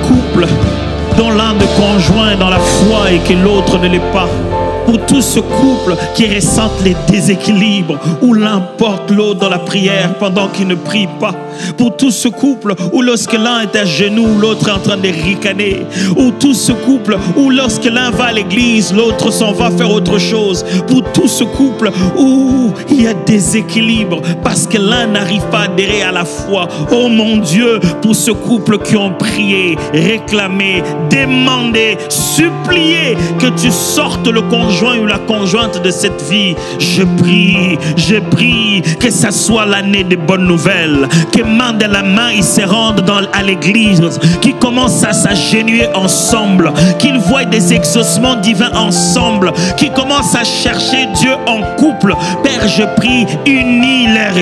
couples dont l'un de conjoint est dans la foi et que l'autre ne l'est pas. Pour tout ce couple qui ressent les déséquilibres, où l'un porte l'autre dans la prière pendant qu'il ne prie pas. Pour tout ce couple où lorsque l'un est à genoux, l'autre est en train de ricaner. Ou tout ce couple où lorsque l'un va à l'église, l'autre s'en va faire autre chose. Pour tout ce couple où il y a déséquilibre parce que l'un n'arrive pas à adhérer à la foi. Oh mon Dieu, pour ce couple qui ont prié, réclamé, demandé, supplié que tu sortes le conjoint ou la conjointe de cette vie. Je prie que ça soit l'année des bonnes nouvelles, que main dans la main ils se rendent à l'église, qu'ils commencent à s'agenouiller ensemble, qu'ils voient des exaucements divins ensemble, qu'ils commencent à chercher Dieu en couple. Père, je prie, unis leur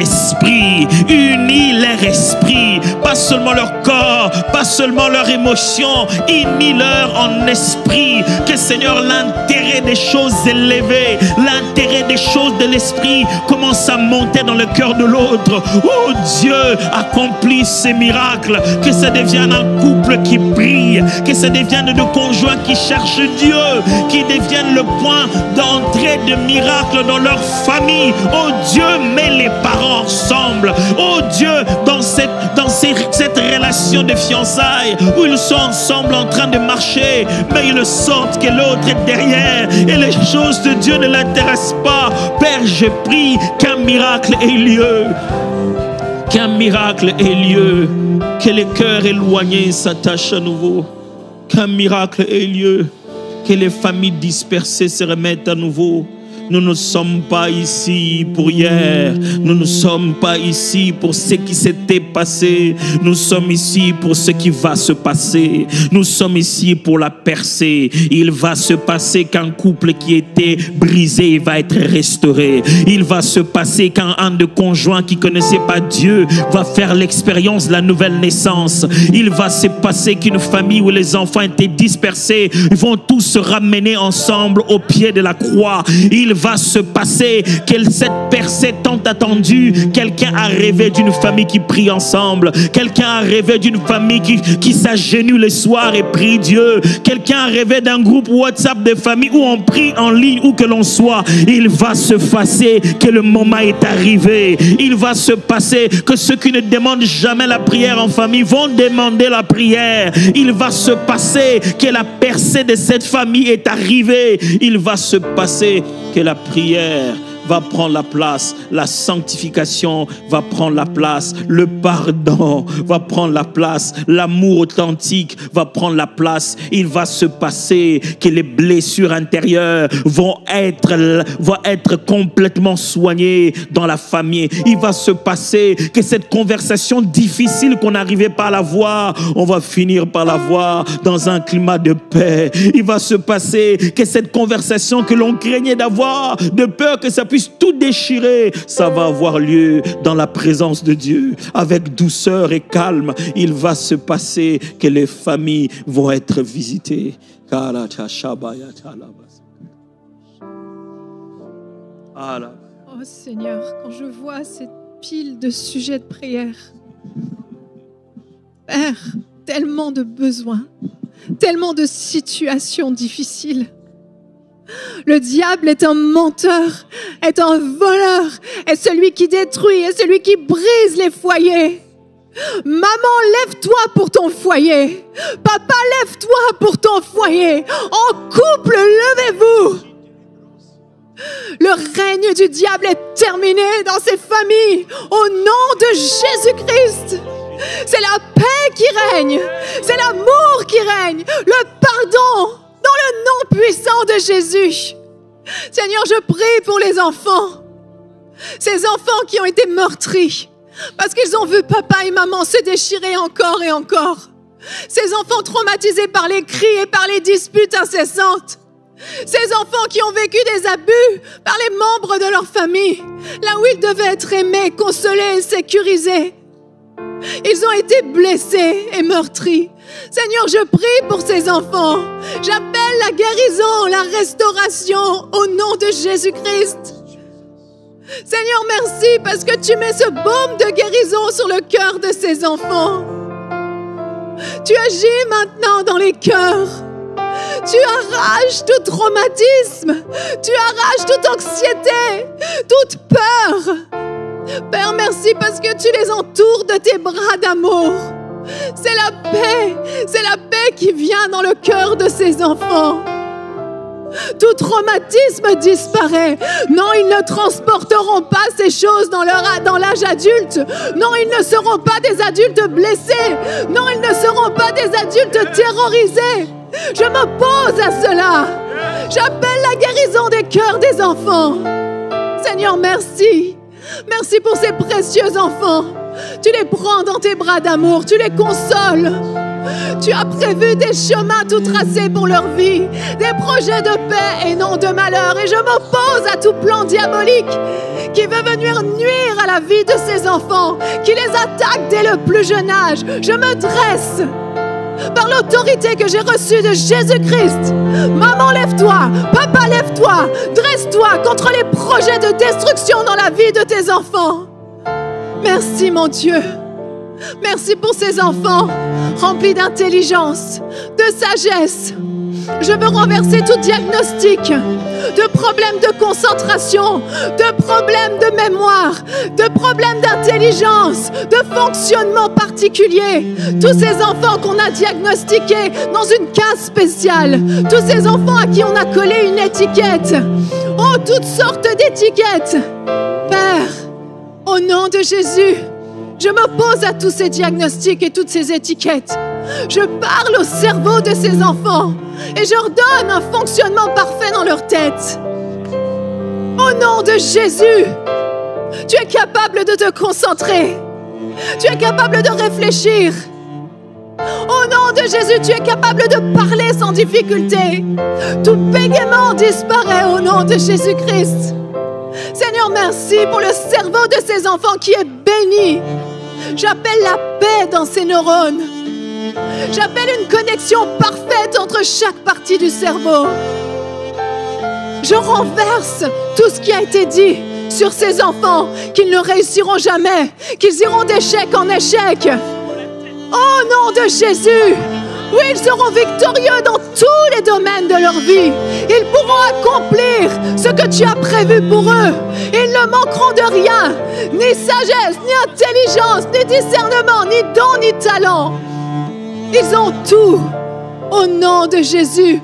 esprit, pas seulement leur corps, pas seulement leur émotion, unis-leur en esprit. Que Seigneur, l'intérêt des choses élevées, l'intérêt des choses de l'esprit commence à monter dans le cœur de l'autre. Oh Dieu, accomplis ces miracles, que ça devienne un couple qui brille, que ça devienne deux conjoints qui cherchent Dieu, qui deviennent le point d'entrée de miracles dans leur famille. Oh Dieu, mets les parents ensemble. Oh Dieu, dans cette relation de fiançailles où ils sont ensemble en train de marcher, mais ils sentent que l'autre est derrière et les choses de Dieu ne l'intéressent pas. Père, je prie qu'un miracle ait lieu. Qu'un miracle ait lieu, que les cœurs éloignés s'attachent à nouveau, qu'un miracle ait lieu, que les familles dispersées se remettent à nouveau. Nous ne sommes pas ici pour hier. Nous ne sommes pas ici pour ce qui s'était passé. Nous sommes ici pour ce qui va se passer. Nous sommes ici pour la percée. Il va se passer qu'un couple qui était brisé va être restauré. Il va se passer qu'un de conjoints qui ne connaissait pas Dieu va faire l'expérience de la nouvelle naissance. Il va se passer qu'une famille où les enfants étaient dispersés vont tous se ramener ensemble au pied de la croix. Il va se passer que cette percée tant attendue, quelqu'un a rêvé d'une famille qui prie ensemble, quelqu'un a rêvé d'une famille qui s'agenouille le soir et prie Dieu, quelqu'un a rêvé d'un groupe WhatsApp de famille où on prie en ligne, où que l'on soit. Il va se passer que le moment est arrivé. Il va se passer que ceux qui ne demandent jamais la prière en famille vont demander la prière. Il va se passer que la percée de cette famille est arrivée. Il va se passer que la prière va prendre la place, la sanctification va prendre la place, le pardon va prendre la place, l'amour authentique va prendre la place. Il va se passer que les blessures intérieures vont être complètement soignées dans la famille. Il va se passer que cette conversation difficile qu'on n'arrivait pas à la voir, on va finir par la voir dans un climat de paix. Il va se passer que cette conversation que l'on craignait d'avoir, de peur que ça puisse tout déchirer, ça va avoir lieu dans la présence de Dieu avec douceur et calme. Il va se passer que les familles vont être visitées. Oh Seigneur, quand je vois cette pile de sujets de prière, Père, tellement de besoins, tellement de situations difficiles. Le diable est un menteur, est un voleur, est celui qui détruit, est celui qui brise les foyers. Maman, lève-toi pour ton foyer. Papa, lève-toi pour ton foyer. En couple, levez-vous. Le règne du diable est terminé dans ces familles. Au nom de Jésus-Christ. C'est la paix qui règne. C'est l'amour qui règne. Le pardon. Dans le nom puissant de Jésus. Seigneur, je prie pour les enfants. Ces enfants qui ont été meurtris parce qu'ils ont vu papa et maman se déchirer encore et encore. Ces enfants traumatisés par les cris et par les disputes incessantes. Ces enfants qui ont vécu des abus par les membres de leur famille, là où ils devaient être aimés, consolés et sécurisés. Ils ont été blessés et meurtris. Seigneur, je prie pour ces enfants. J'appelle la guérison, la restauration au nom de Jésus-Christ. Seigneur, merci parce que tu mets ce baume de guérison sur le cœur de ces enfants. Tu agis maintenant dans les cœurs. Tu arraches tout traumatisme. Tu arraches toute anxiété, toute peur. Père, merci parce que tu les entoures de tes bras d'amour. C'est la paix qui vient dans le cœur de ces enfants. Tout traumatisme disparaît. Non, ils ne transporteront pas ces choses dans l'âge adulte. Non, ils ne seront pas des adultes blessés. Non, ils ne seront pas des adultes terrorisés. Je m'oppose à cela. J'appelle la guérison des cœurs des enfants. Seigneur, merci. Merci pour ces précieux enfants. Tu les prends dans tes bras d'amour. Tu les consoles. Tu as prévu des chemins tout tracés pour leur vie, des projets de paix et non de malheur. Et je m'oppose à tout plan diabolique qui veut venir nuire à la vie de ces enfants, qui les attaque dès le plus jeune âge. Je me dresse par l'autorité que j'ai reçue de Jésus-Christ. Maman, lève-toi. Papa, lève-toi. Dresse-toi contre les projets de destruction dans la vie de tes enfants. Merci, mon Dieu. Merci pour ces enfants remplis d'intelligence, de sagesse. Je veux renverser tout diagnostic de problèmes de concentration, de problèmes de mémoire, de problèmes d'intelligence, de fonctionnement particulier. Tous ces enfants qu'on a diagnostiqués dans une case spéciale, tous ces enfants à qui on a collé une étiquette. Oh, toutes sortes d'étiquettes. Père, au nom de Jésus, je m'oppose à tous ces diagnostics et toutes ces étiquettes. Je parle au cerveau de ces enfants et je leur donne un fonctionnement parfait dans leur tête. Au nom de Jésus, tu es capable de te concentrer. Tu es capable de réfléchir. Au nom de Jésus, tu es capable de parler sans difficulté. Tout bégaiement disparaît au nom de Jésus-Christ. Seigneur, merci pour le cerveau de ces enfants qui est béni. J'appelle la paix dans ces neurones. J'appelle une connexion parfaite entre chaque partie du cerveau. Je renverse tout ce qui a été dit sur ces enfants, qu'ils ne réussiront jamais, qu'ils iront d'échec en échec. Au nom de Jésus, oui, ils seront victorieux dans tous les domaines de leur vie. Ils pourront accomplir ce que tu as prévu pour eux. Ils ne manqueront de rien, ni sagesse, ni intelligence, ni discernement, ni don, ni talent. Ils ont tout. Au nom de Jésus,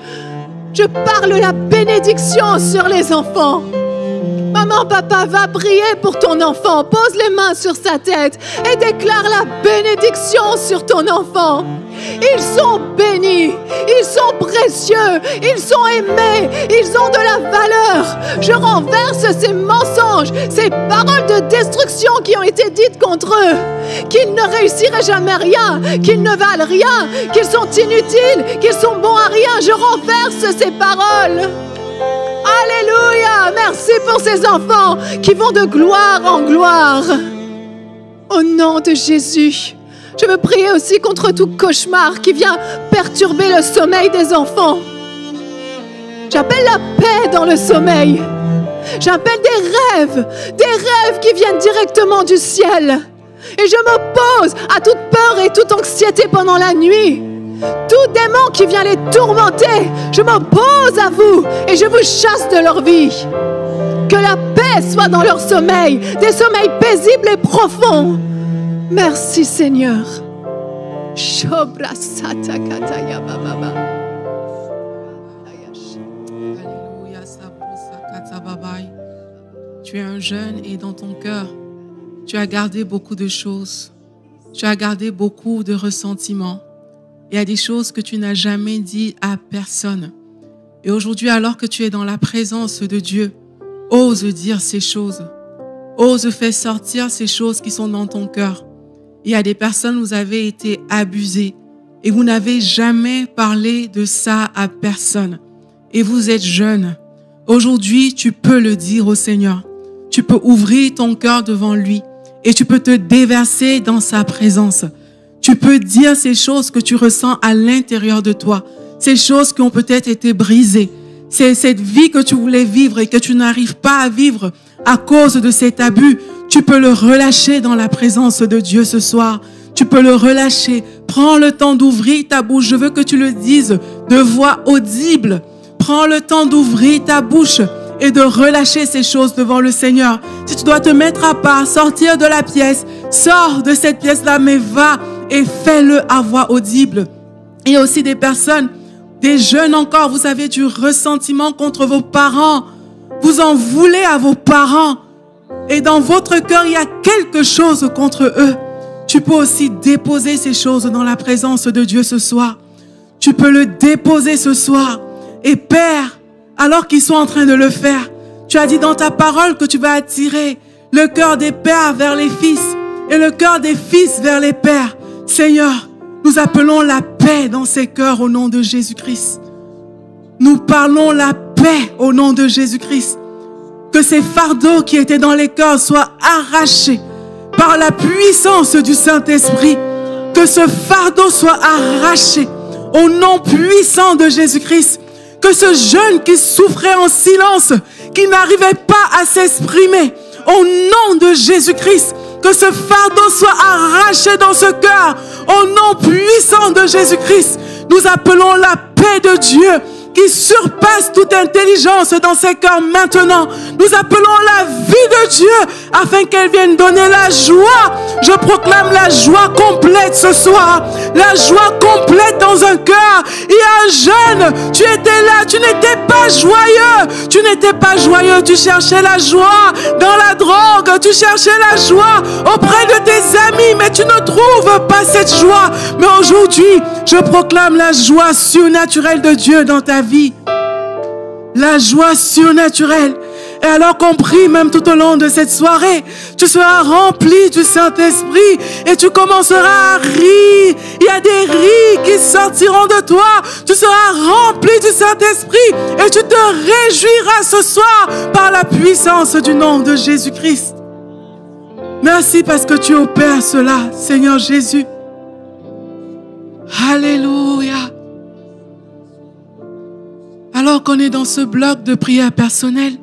je parle la bénédiction sur les enfants. Maman, papa, va prier pour ton enfant. Pose les mains sur sa tête et déclare la bénédiction sur ton enfant. Ils sont bénis, ils sont précieux, ils sont aimés, ils ont de la valeur. Je renverse ces mensonges, ces paroles de destruction qui ont été dites contre eux, qu'ils ne réussiraient jamais rien, qu'ils ne valent rien, qu'ils sont inutiles, qu'ils sont bons à rien. Je renverse ces paroles. Alléluia! Merci pour ces enfants qui vont de gloire en gloire. Au nom de Jésus, je veux prier aussi contre tout cauchemar qui vient perturber le sommeil des enfants. J'appelle la paix dans le sommeil. J'appelle des rêves qui viennent directement du ciel. Et je m'oppose à toute peur et toute anxiété pendant la nuit. Tout démon qui vient les tourmenter, je m'oppose à vous et je vous chasse de leur vie. Que la paix soit dans leur sommeil, des sommeils paisibles et profonds. Merci Seigneur. Tu es un jeune et dans ton cœur, tu as gardé beaucoup de choses. Tu as gardé beaucoup de ressentiments. Il y a des choses que tu n'as jamais dit à personne. Et aujourd'hui, alors que tu es dans la présence de Dieu, ose dire ces choses. Ose faire sortir ces choses qui sont dans ton cœur. Il y a des personnes, vous avez été abusées et vous n'avez jamais parlé de ça à personne. Et vous êtes jeune. Aujourd'hui, tu peux le dire au Seigneur. Tu peux ouvrir ton cœur devant lui et tu peux te déverser dans sa présence. Tu peux dire ces choses que tu ressens à l'intérieur de toi, ces choses qui ont peut-être été brisées. C'est cette vie que tu voulais vivre et que tu n'arrives pas à vivre à cause de cet abus. Tu peux le relâcher dans la présence de Dieu ce soir. Tu peux le relâcher. Prends le temps d'ouvrir ta bouche. Je veux que tu le dises de voix audible. Prends le temps d'ouvrir ta bouche et de relâcher ces choses devant le Seigneur. Si tu dois te mettre à part, sortir de la pièce, sors de cette pièce-là, mais va et fais-le à voix audible. Il y a aussi des personnes, des jeunes encore, vous avez du ressentiment contre vos parents. Vous en voulez à vos parents. Et dans votre cœur, il y a quelque chose contre eux. Tu peux aussi déposer ces choses dans la présence de Dieu ce soir. Tu peux le déposer ce soir. Et Père, alors qu'ils sont en train de le faire, tu as dit dans ta parole que tu vas attirer le cœur des pères vers les fils et le cœur des fils vers les pères. Seigneur, nous appelons la paix dans ces cœurs au nom de Jésus-Christ. Nous parlons la paix au nom de Jésus-Christ. Que ces fardeaux qui étaient dans les cœurs soient arrachés par la puissance du Saint-Esprit. Que ce fardeau soit arraché au nom puissant de Jésus-Christ. Que ce jeune qui souffrait en silence, qui n'arrivait pas à s'exprimer, au nom de Jésus-Christ, que ce fardeau soit arraché dans ce cœur, au nom puissant de Jésus-Christ. Nous appelons la paix de Dieu qui surpasse toute intelligence dans ces cœurs maintenant. Nous appelons la vie de Dieu afin qu'elle vienne donner la joie. Je proclame la joie complète ce soir. La joie complète dans un cœur. Il y a un jeune, tu étais là, tu n'étais pas joyeux. Tu n'étais pas joyeux, tu cherchais la joie dans la drogue. Tu cherchais la joie auprès de tes amis, mais tu ne trouves pas cette joie. Mais aujourd'hui, je proclame la joie surnaturelle de Dieu dans ta vie. La joie surnaturelle. Et alors qu'on prie même tout au long de cette soirée, tu seras rempli du Saint-Esprit et tu commenceras à rire. Il y a des rires qui sortiront de toi. Tu seras rempli du Saint-Esprit et tu te réjouiras ce soir par la puissance du nom de Jésus-Christ. Merci parce que tu opères cela, Seigneur Jésus. Alléluia. Alors qu'on est dans ce bloc de prière personnelle,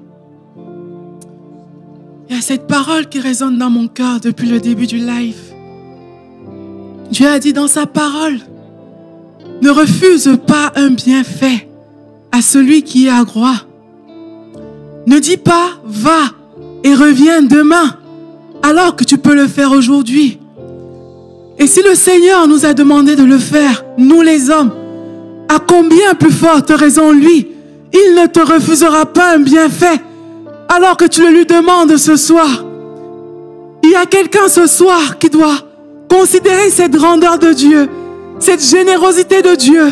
il y a cette parole qui résonne dans mon cœur depuis le début du live. Dieu a dit dans sa parole, ne refuse pas un bienfait à celui qui est à droit. Ne dis pas, va et reviens demain, alors que tu peux le faire aujourd'hui. Et si le Seigneur nous a demandé de le faire, nous les hommes, à combien plus forte raison lui, il ne te refusera pas un bienfait alors que tu le lui demandes ce soir. Il y a quelqu'un ce soir qui doit considérer cette grandeur de Dieu, cette générosité de Dieu,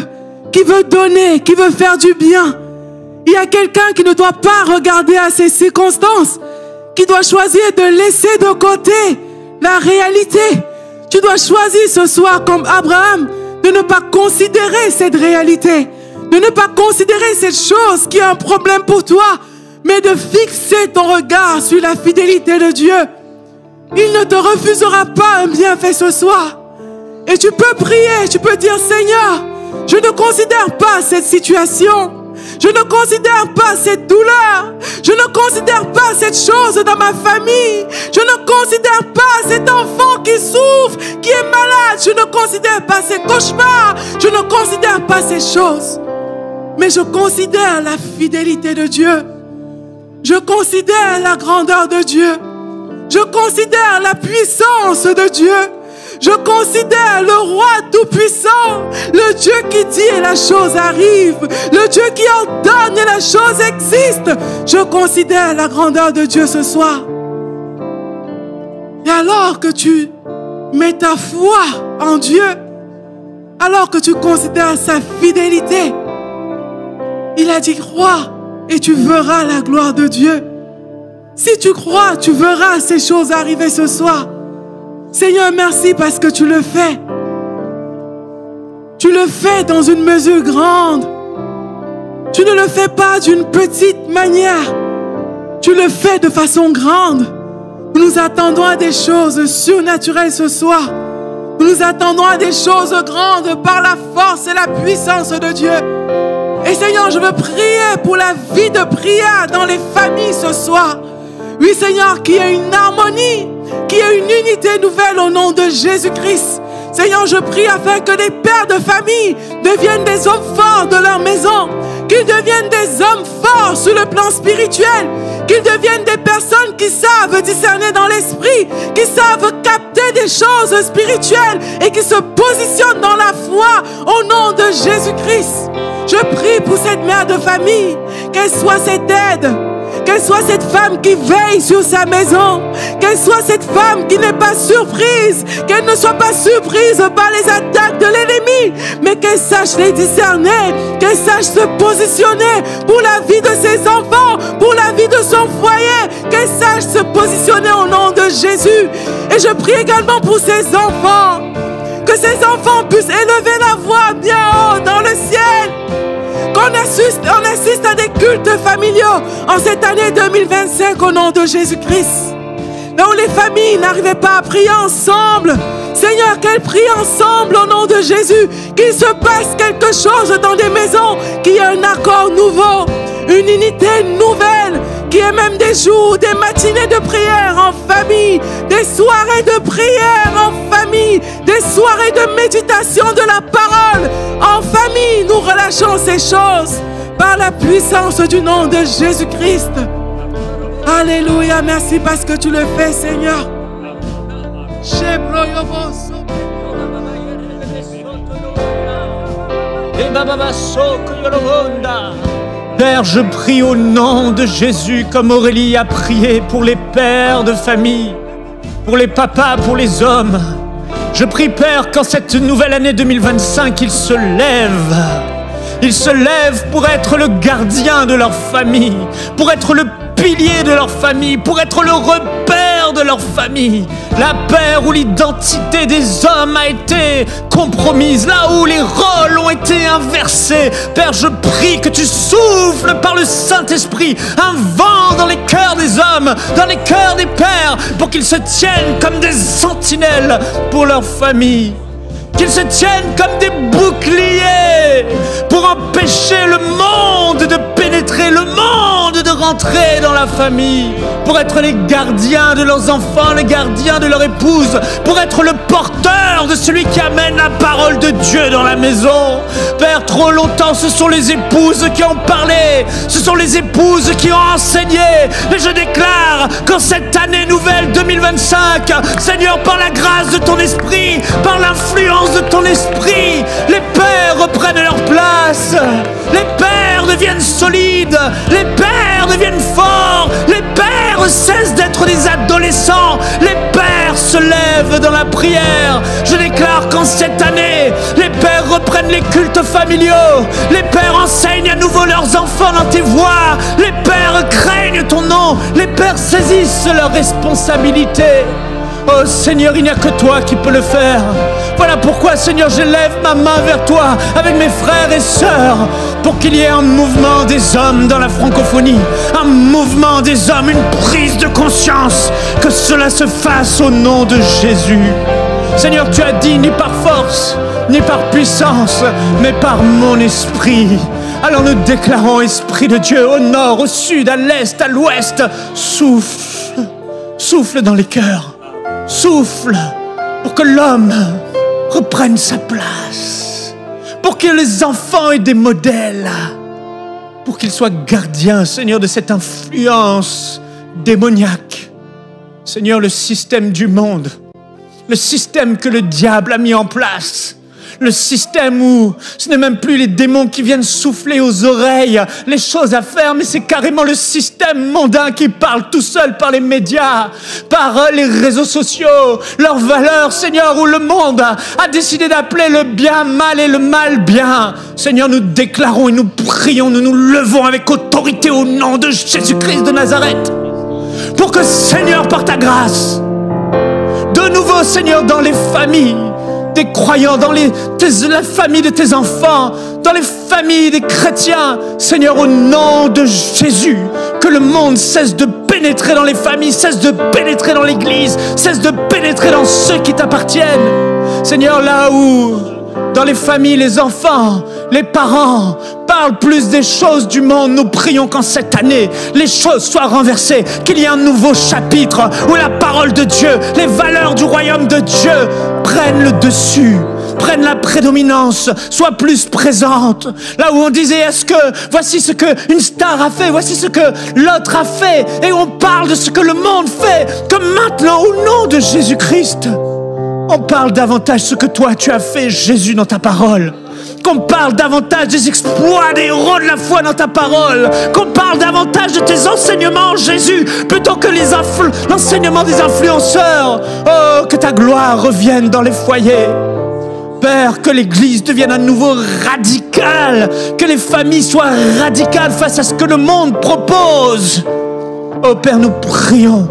qui veut donner, qui veut faire du bien. Il y a quelqu'un qui ne doit pas regarder à ses circonstances, qui doit choisir de laisser de côté la réalité. Tu dois choisir ce soir comme Abraham de ne pas considérer cette réalité, de ne pas considérer cette chose qui est un problème pour toi, mais de fixer ton regard sur la fidélité de Dieu. Il ne te refusera pas un bienfait ce soir. Et tu peux prier, tu peux dire, Seigneur, je ne considère pas cette situation. Je ne considère pas cette douleur. Je ne considère pas cette chose dans ma famille. Je ne considère pas cet enfant qui souffre, qui est malade. Je ne considère pas ces cauchemars. Je ne considère pas ces choses. Mais je considère la fidélité de Dieu. Je considère la grandeur de Dieu. Je considère la puissance de Dieu. Je considère le roi tout-puissant, le Dieu qui dit et la chose arrive, le Dieu qui ordonne et la chose existe. Je considère la grandeur de Dieu ce soir. Et alors que tu mets ta foi en Dieu, alors que tu considères sa fidélité, il a dit crois et tu verras la gloire de Dieu. Si tu crois, tu verras ces choses arriver ce soir. Seigneur, merci parce que tu le fais. Tu le fais dans une mesure grande. Tu ne le fais pas d'une petite manière. Tu le fais de façon grande. Nous nous attendons à des choses surnaturelles ce soir. Nous nous attendons à des choses grandes par la force et la puissance de Dieu. Et Seigneur, je veux prier pour la vie de prière dans les familles ce soir. Oui, Seigneur, qu'il y ait une harmonie, qu'il y ait une unité nouvelle au nom de Jésus-Christ. Seigneur, je prie afin que les pères de famille deviennent des hommes forts de leur maison, qu'ils deviennent des hommes forts sur le plan spirituel, qu'ils deviennent des personnes qui savent discerner dans l'esprit, qui savent capter des choses spirituelles et qui se positionnent dans la foi au nom de Jésus-Christ. Je prie pour cette mère de famille, qu'elle soit cette aide, qu'elle soit cette femme qui veille sur sa maison, qu'elle soit cette femme qui n'est pas surprise, qu'elle ne soit pas surprise par les attaques de l'ennemi, mais qu'elle sache les discerner, qu'elle sache se positionner pour la vie de ses enfants, pour la vie de son foyer, qu'elle sache se positionner au nom de Jésus. Et je prie également pour ses enfants, que ces enfants puissent élever la voix bien haut dans le ciel. Qu'on assiste à des cultes familiaux en cette année 2025 au nom de Jésus-Christ. Là où les familles n'arrivaient pas à prier ensemble, Seigneur, qu'elles prient ensemble au nom de Jésus, qu'il se passe quelque chose dans des maisons, qu'il y ait un accord nouveau, une unité nouvelle, qu'il y ait même des jours, des matinées de prière en famille, des soirées de prière en famille, des soirées de méditation de la parole en famille. Nous relâchons ces choses par la puissance du nom de Jésus-Christ. Alléluia, merci parce que tu le fais, Seigneur. Père, je prie au nom de Jésus, comme Aurélie a prié pour les pères de famille, pour les papas, pour les hommes. Je prie, Père, qu'en cette nouvelle année 2025, ils se lèvent. Ils se lèvent pour être le gardien de leur famille, pour être le pilier de leur famille, pour être le repère de leur famille. La paix où l'identité des hommes a été compromise, là où les rôles ont été inversés. Père, je prie que tu souffles par le Saint-Esprit un vent dans les cœurs des hommes, dans les cœurs des pères, pour qu'ils se tiennent comme des sentinelles pour leur famille. Qu'ils se tiennent comme des boucliers pour empêcher le monde de pénétrer, le monde de rentrer dans la famille, pour être les gardiens de leurs enfants, les gardiens de leur épouse, pour être le porteur de celui qui amène la parole de Dieu dans la maison. Père, trop longtemps, ce sont les épouses qui ont parlé, ce sont les épouses qui ont enseigné, mais je déclare qu'en cette année nouvelle 2025, Seigneur, par la grâce de ton esprit, par l'influence de ton esprit, les pères reprennent leur place, les pères deviennent solides, les pères deviennent forts, les pères cessent d'être des adolescents, les pères se lèvent dans la prière. Je déclare qu'en cette année, les pères reprennent les cultes familiaux, les pères enseignent à nouveau leurs enfants dans tes voies, les pères craignent ton nom, les pères saisissent leurs responsabilités. Oh Seigneur, il n'y a que toi qui peux le faire. Voilà pourquoi, Seigneur, je lève ma main vers toi avec mes frères et sœurs pour qu'il y ait un mouvement des hommes dans la francophonie, un mouvement des hommes, une prise de conscience, que cela se fasse au nom de Jésus. Seigneur, tu as dit, ni par force, ni par puissance, mais par mon esprit. Alors nous déclarons, Esprit de Dieu, au nord, au sud, à l'est, à l'ouest, souffle, souffle dans les cœurs. Souffle pour que l'homme reprenne sa place, pour que les enfants aient des modèles, pour qu'ils soient gardiens, Seigneur, de cette influence démoniaque. Seigneur, le système du monde, le système que le diable a mis en place, le système où ce n'est même plus les démons qui viennent souffler aux oreilles les choses à faire, mais c'est carrément le système mondain qui parle tout seul par les médias, par les réseaux sociaux, leurs valeurs, Seigneur, où le monde a décidé d'appeler le bien mal et le mal bien. Seigneur, nous déclarons et nous prions, nous nous levons avec autorité au nom de Jésus-Christ de Nazareth, pour que, Seigneur, par ta grâce, de nouveau, Seigneur, dans les familles des croyants, dans la famille de tes enfants, dans les familles des chrétiens, Seigneur, au nom de Jésus, que le monde cesse de pénétrer dans les familles, cesse de pénétrer dans l'église, cesse de pénétrer dans ceux qui t'appartiennent. Seigneur, là où, dans les familles, les enfants, les parents parle plus des choses du monde. Nous prions qu'en cette année, les choses soient renversées, qu'il y ait un nouveau chapitre où la parole de Dieu, les valeurs du royaume de Dieu prennent le dessus, prennent la prédominance, soient plus présentes. Là où on disait, est-ce que voici ce que une star a fait, voici ce que l'autre a fait, et on parle de ce que le monde fait, que maintenant, au nom de Jésus-Christ, on parle davantage de ce que toi tu as fait, Jésus, dans ta parole. Qu'on parle davantage des exploits des héros de la foi dans ta parole. Qu'on parle davantage de tes enseignements, Jésus, plutôt que l'enseignement des influenceurs. Oh, que ta gloire revienne dans les foyers. Père, que l'Église devienne à nouveau radicale. Que les familles soient radicales face à ce que le monde propose. Oh Père, nous prions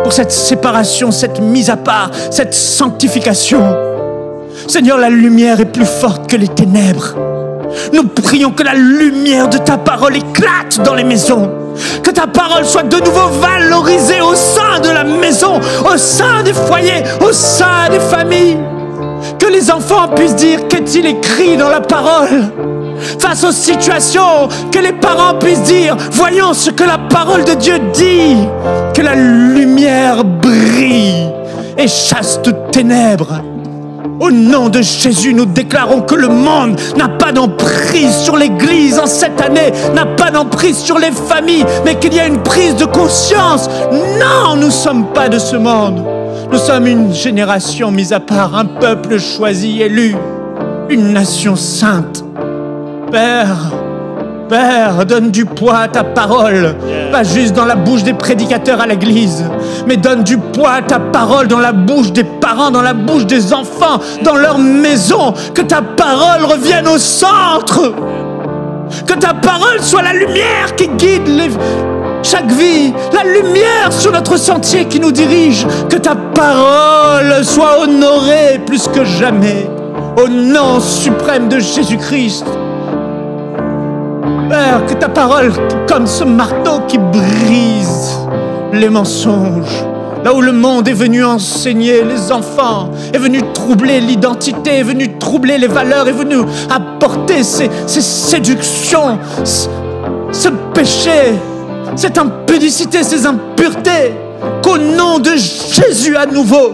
pour cette séparation, cette mise à part, cette sanctification. Seigneur, la lumière est plus forte que les ténèbres. Nous prions que la lumière de ta parole éclate dans les maisons. Que ta parole soit de nouveau valorisée au sein de la maison, au sein des foyers, au sein des familles. Que les enfants puissent dire qu'est-il écrit dans la parole. Face aux situations, que les parents puissent dire, voyons ce que la parole de Dieu dit. Que la lumière brille et chasse toutes ténèbres. Au nom de Jésus, nous déclarons que le monde n'a pas d'emprise sur l'Église en cette année, n'a pas d'emprise sur les familles, mais qu'il y a une prise de conscience. Non, nous ne sommes pas de ce monde. Nous sommes une génération mise à part, un peuple choisi, élu, une nation sainte. Père, donne du poids à ta parole, pas juste dans la bouche des prédicateurs à l'église, mais donne du poids à ta parole dans la bouche des parents, dans la bouche des enfants, dans leur maison. Que ta parole revienne au centre. Que ta parole soit la lumière qui guide chaque vie, la lumière sur notre sentier qui nous dirige. Que ta parole soit honorée plus que jamais, au nom suprême de Jésus-Christ. Père, que ta parole, comme ce marteau qui brise les mensonges, là où le monde est venu enseigner les enfants, est venu troubler l'identité, est venu troubler les valeurs, est venu apporter ces séductions, ce péché, cette impudicité, ces impuretés, qu'au nom de Jésus à nouveau,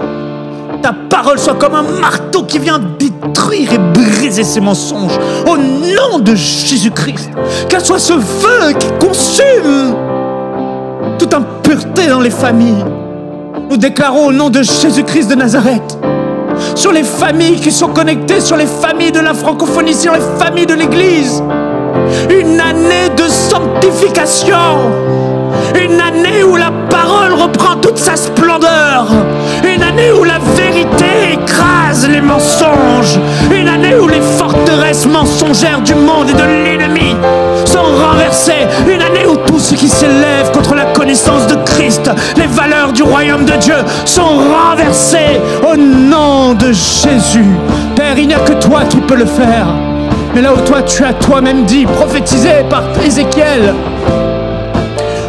ta parole soit comme un marteau qui vient détruire et briser ces mensonges. Au nom de Jésus-Christ, qu'elle soit ce feu qui consume toute impureté dans les familles. Nous déclarons au nom de Jésus-Christ de Nazareth, sur les familles qui sont connectées, sur les familles de la francophonie, sur les familles de l'Église, une année de sanctification. Une année où la parole reprend toute sa splendeur. Une année où la vérité écrase les mensonges. Une année où les forteresses mensongères du monde et de l'ennemi sont renversées. Une année où tout ce qui s'élève contre la connaissance de Christ, les valeurs du royaume de Dieu, sont renversées au nom de Jésus. Père, il n'y a que toi qui peux le faire. Mais là où toi, tu as toi-même dit, prophétisé par Ézéchiel,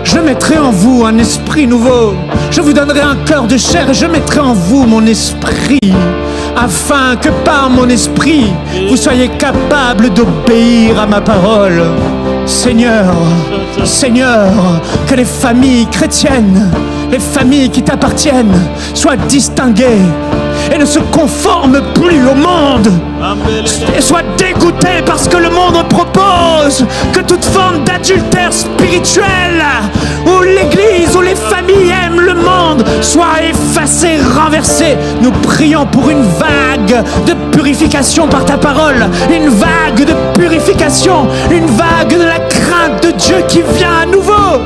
je mettrai en vous un esprit nouveau. Je vous donnerai un cœur de chair et je mettrai en vous mon esprit, afin que par mon esprit, vous soyez capables d'obéir à ma parole. Seigneur, que les familles chrétiennes, les familles qui t'appartiennent, soient distinguées et ne se conforment plus au monde. Et soient dégoûtés par ce que le monde propose. Que toute forme d'adultère spirituel, où l'Église, où les familles aiment le monde, soit effacée, renversée. Nous prions pour une vague de purification par ta parole, une vague de purification, une vague de la crainte de Dieu qui vient à nouveau.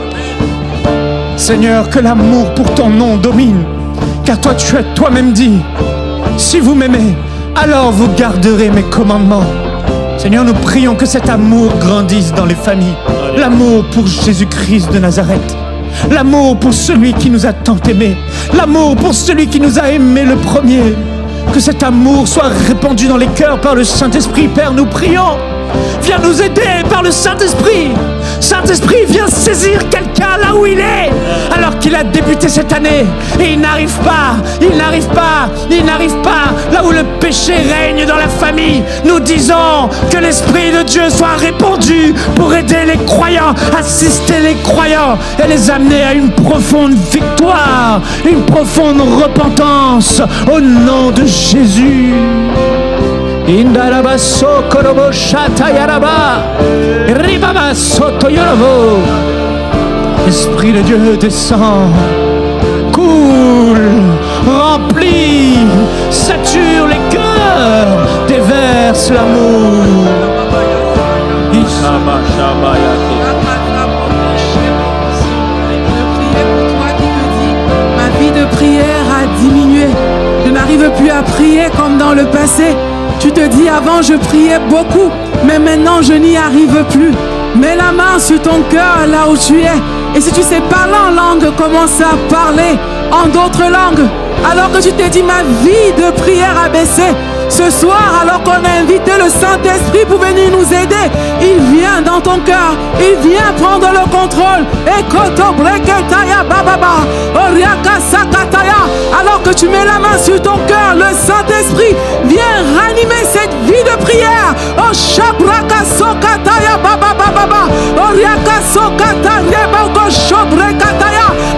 Seigneur, que l'amour pour ton nom domine, car toi tu as toi-même dit, si vous m'aimez, alors vous garderez mes commandements. Seigneur, nous prions que cet amour grandisse dans les familles. L'amour pour Jésus-Christ de Nazareth. L'amour pour celui qui nous a tant aimés. L'amour pour celui qui nous a aimés le premier. Que cet amour soit répandu dans les cœurs par le Saint-Esprit. Père, nous prions Viens nous aider par le Saint-Esprit. Saint-Esprit, viens saisir quelqu'un là où il est, alors qu'il a débuté cette année et il n'arrive pas, là où le péché règne dans la famille. Nous disons que l'Esprit de Dieu soit répandu pour aider les croyants, assister les croyants et les amener à une profonde victoire, une profonde repentance au nom de Jésus. Indaraba sokorobo shatayaraba ribaba sotoyorobo. Esprit de Dieu descend, coule, remplit, sature les cœurs, déverse l'amour. Ishaba shabayate. Ma vie de prière a diminué. Je n'arrive plus à prier comme dans le passé. Tu te dis, avant je priais beaucoup, mais maintenant je n'y arrive plus. Mets la main sur ton cœur là où tu es. Et si tu sais parler en langue, commence à parler en d'autres langues. Alors que tu t'es dit, ma vie de prière a baissé. Ce soir, alors qu'on a invité le Saint-Esprit pour venir nous aider, il vient dans ton cœur, il vient prendre le contrôle. Alors que tu mets la main sur ton cœur, le Saint-Esprit vient ranimer cette vie de prière.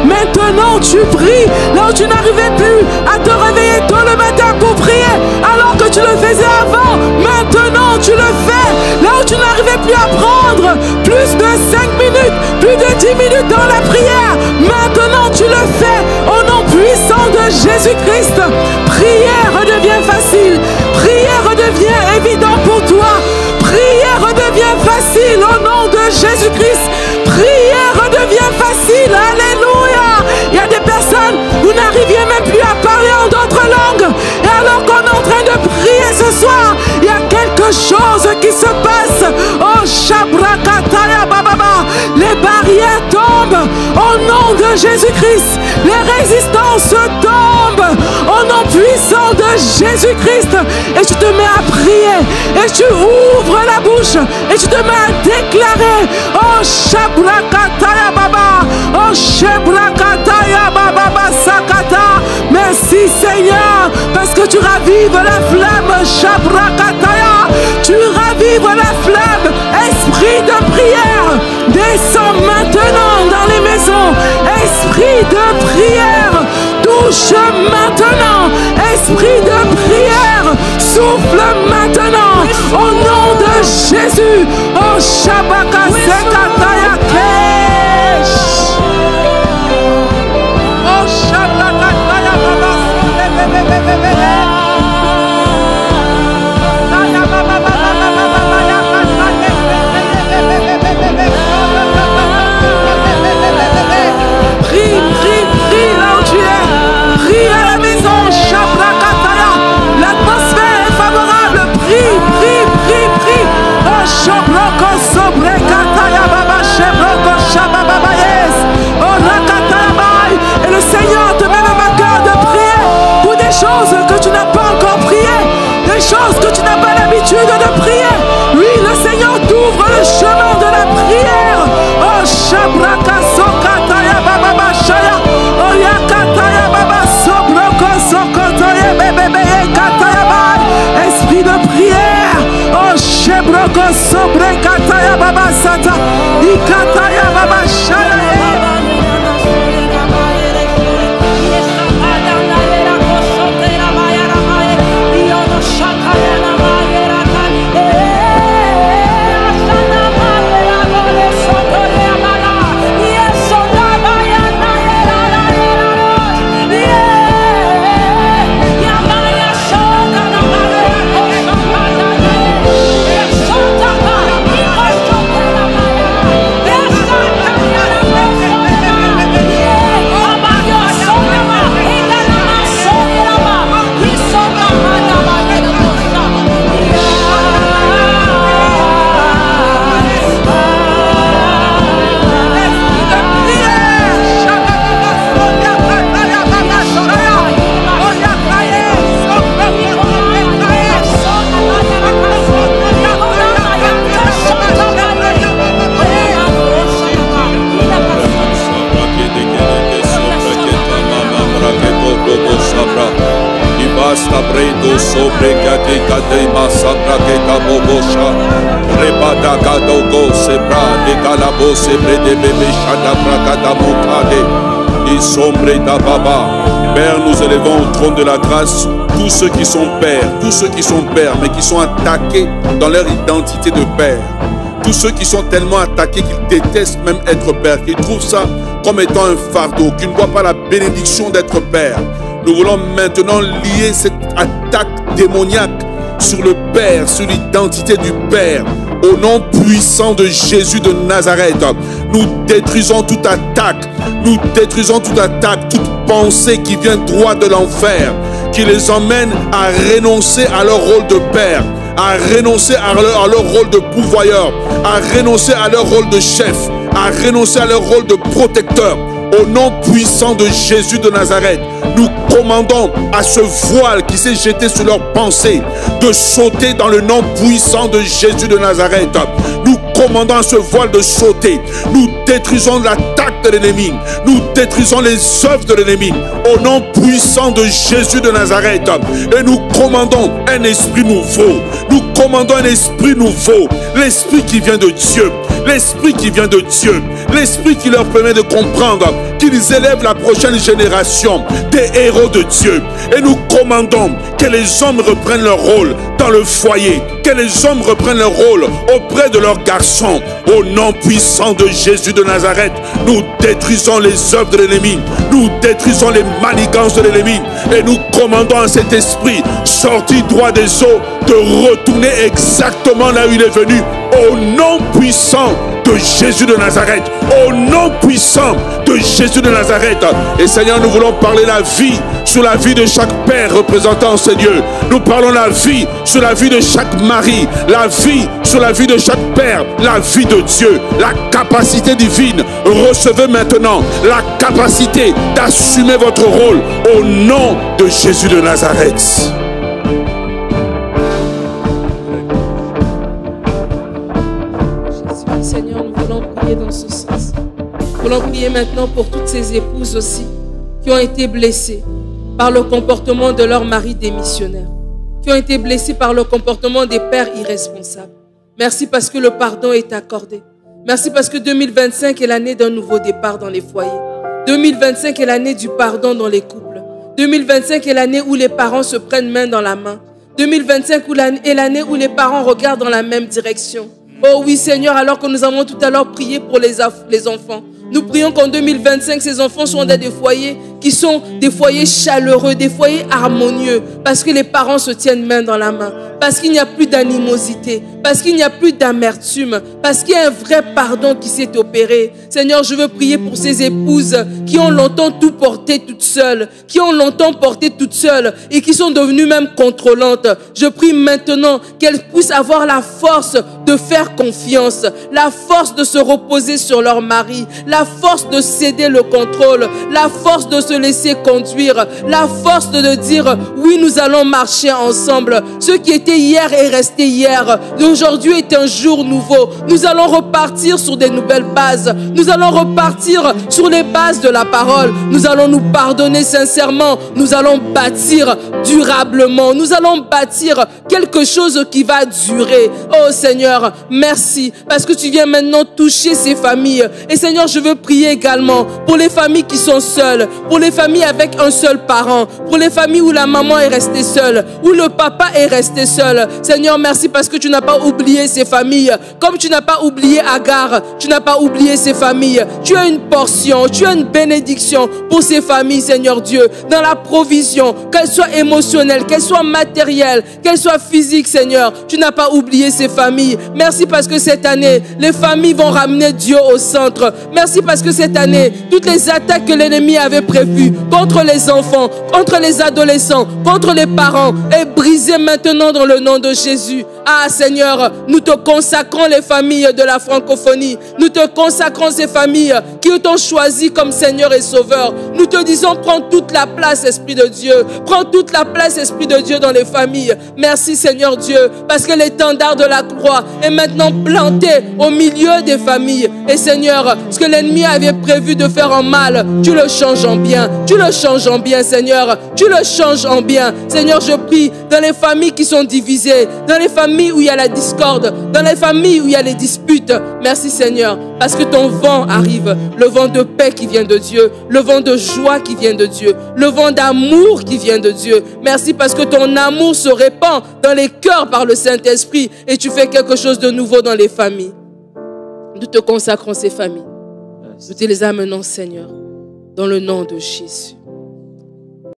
Maintenant tu pries là où tu n'arrivais plus à te réveiller tôt le matin pour prier, alors que tu le faisais avant. Maintenant tu le fais là où tu n'arrivais plus à prendre plus de 5 minutes, plus de 10 minutes dans la prière. Maintenant tu le fais au nom puissant de Jésus-Christ. Prière redevient facile, prière redevient évident pour toi, prière redevient facile au nom de Jésus-Christ. Prière redevient facile, alléluia. Il y a des personnes, vous n'arriviez même plus à parler en d'autres langues. Et alors qu'on est en train de prier ce soir, il y a quelque chose qui se passe. Oh, Shabrakataya Bababa. Les barrières tombent au nom de Jésus-Christ. Les résistances tombent au nom puissant de Jésus-Christ. Et tu te mets à prier. Et tu ouvres la bouche. Et tu te mets à déclarer. Oh, Shabrakataya Baba. Oh, Shabrakataya Baba Sakata. Merci Seigneur, parce que tu ravives la flamme. Shabrakataya. Tu ravives la flamme. Esprit de prière, descends maintenant dans les maisons. Esprit de prière, touche maintenant. Esprit de prière, souffle maintenant. Au nom de Jésus. Oh Shabaka Sekataya Kesh. Oh Shabaka Taya Baba. Prie là où tu es. Prie à la maison. Shabrakataya. L'atmosphère est favorable. Prie. Oh Shabroko Sobrekataya Baba Shebroko Shababa Yes. Oh Rakataya Bai. Et le Seigneur te met même à cœur de prier pour des choses que tu n'as pas encore prié, des choses que tu n'as pas l'habitude de prier. Oui, le Seigneur t'ouvre le chemin de la prière. Oh Shabraka Sokataya Baba Bashaya. Oh Yakataya Baba Sobroko Sokotoye Bebe Kataya Bai. Esprit de prière. Oh Shebroko Sobrekataya Baba Sata. Ikataya Baba Shaya. Yes. Sabredo sobre gade gade masabra que kabobosha. Rebada gadogo sebra de galabo sebre de bébé chada bragada mokade. Et sombre da baba. Père, nous élevons au trône de la grâce tous ceux qui sont pères, mais qui sont attaqués dans leur identité de père. Tous ceux qui sont tellement attaqués qu'ils détestent même être père, qu'ils trouvent ça comme étant un fardeau, qu'ils ne voient pas la bénédiction d'être père. Nous voulons maintenant lier cette attaque démoniaque sur le Père, sur l'identité du Père. Au nom puissant de Jésus de Nazareth, nous détruisons toute attaque, toute pensée qui vient droit de l'enfer, qui les emmène à renoncer à leur rôle de Père, à renoncer à leur rôle de pourvoyeur, à renoncer à leur rôle de chef, à renoncer à leur rôle de protecteur. Au nom puissant de Jésus de Nazareth, nous commandons à ce voile qui s'est jeté sur leurs pensées de sauter dans le nom puissant de Jésus de Nazareth. Nous commandons à ce voile de sauter. Nous détruisons l'attaque de l'ennemi. Nous détruisons les œuvres de l'ennemi. Au nom puissant de Jésus de Nazareth. Et nous commandons un esprit nouveau. Nous commandons un esprit nouveau. L'esprit qui vient de Dieu. L'esprit qui vient de Dieu. L'esprit qui leur permet de comprendre qu'ils élèvent la prochaine génération des héros de Dieu. Et nous commandons que les hommes reprennent leur rôle dans le foyer, que les hommes reprennent leur rôle auprès de leurs garçons. Au nom puissant de Jésus de Nazareth, nous détruisons les œuvres de l'ennemi, nous détruisons les manigances de l'ennemi et nous commandons à cet esprit sorti droit des eaux de retourner exactement là où il est venu. Au nom puissant de Jésus de Nazareth, au nom puissant de Jésus de Nazareth. Et Seigneur, nous voulons parler la vie sur la vie de chaque père représentant ces dieux. Nous parlons la vie sur la vie de chaque mari, la vie sur la vie de chaque père, la vie de Dieu, la capacité divine. Recevez maintenant la capacité d'assumer votre rôle au nom de Jésus de Nazareth. Seigneur, nous voulons prier dans ce sens. Nous voulons prier maintenant pour toutes ces épouses aussi qui ont été blessées par le comportement de leur mari démissionnaire, qui ont été blessées par le comportement des pères irresponsables. Merci parce que le pardon est accordé. Merci parce que 2025 est l'année d'un nouveau départ dans les foyers. 2025 est l'année du pardon dans les couples. 2025 est l'année où les parents se prennent main dans la main. 2025 est l'année où les parents regardent dans la même direction. Oh oui Seigneur, alors que nous avons tout à l'heure prié pour les enfants, nous prions qu'en 2025, ces enfants soient dans des foyers qui sont des foyers chaleureux, des foyers harmonieux, parce que les parents se tiennent main dans la main, parce qu'il n'y a plus d'animosité, parce qu'il n'y a plus d'amertume, parce qu'il y a un vrai pardon qui s'est opéré. Seigneur, je veux prier pour ces épouses qui ont longtemps tout porté toutes seules, qui ont longtemps porté toutes seules et qui sont devenues même contrôlantes. Je prie maintenant qu'elles puissent avoir la force de faire confiance, la force de se reposer sur leur mari, la force de céder le contrôle, la force de se laisser conduire, la force de dire oui, nous allons marcher ensemble. Ce qui était hier est resté hier. Aujourd'hui est un jour nouveau. Nous allons repartir sur des nouvelles bases. Nous allons repartir sur les bases de la parole. Nous allons nous pardonner sincèrement. Nous allons bâtir durablement. Nous allons bâtir quelque chose qui va durer. Oh Seigneur, merci parce que tu viens maintenant toucher ces familles. Et Seigneur, je veux prier également pour les familles qui sont seules, pour les familles avec un seul parent, pour les familles où la maman est restée seule, où le papa est resté seul. Seigneur, merci parce que tu n'as pas oublié ces familles. Comme tu n'as pas oublié Agar, tu n'as pas oublié ces familles. Tu as une portion, tu as une bénédiction pour ces familles, Seigneur Dieu, dans la provision, qu'elle soit émotionnelle, qu'elle soit matérielle, qu'elle soit physique, Seigneur. Tu n'as pas oublié ces familles. Merci parce que cette année, les familles vont ramener Dieu au centre. Merci parce que cette année, toutes les attaques que l'ennemi avait prévues contre les enfants, contre les adolescents, contre les parents, est brisée maintenant dans le nom de Jésus. Ah Seigneur, nous te consacrons les familles de la francophonie. Nous te consacrons ces familles qui t'ont choisi comme Seigneur et Sauveur. Nous te disons, prends toute la place, Esprit de Dieu. Prends toute la place, Esprit de Dieu, dans les familles. Merci Seigneur Dieu, parce que l'étendard de la croix est maintenant planté au milieu des familles. Et Seigneur, ce que l'ennemi avait prévu de faire en mal, tu le changes en bien. Tu le changes en bien, Seigneur. Tu le changes en bien. Seigneur, je prie dans les familles qui sont divisées, dans les familles où il y a la discorde, dans les familles où il y a les disputes. Merci Seigneur, parce que ton vent arrive, le vent de paix qui vient de Dieu, le vent de joie qui vient de Dieu, le vent d'amour qui vient de Dieu. Merci parce que ton amour se répand dans les cœurs par le Saint-Esprit et tu fais quelque chose de nouveau dans les familles. Nous te consacrons ces familles. Nous te les amenons, Seigneur, dans le nom de Jésus.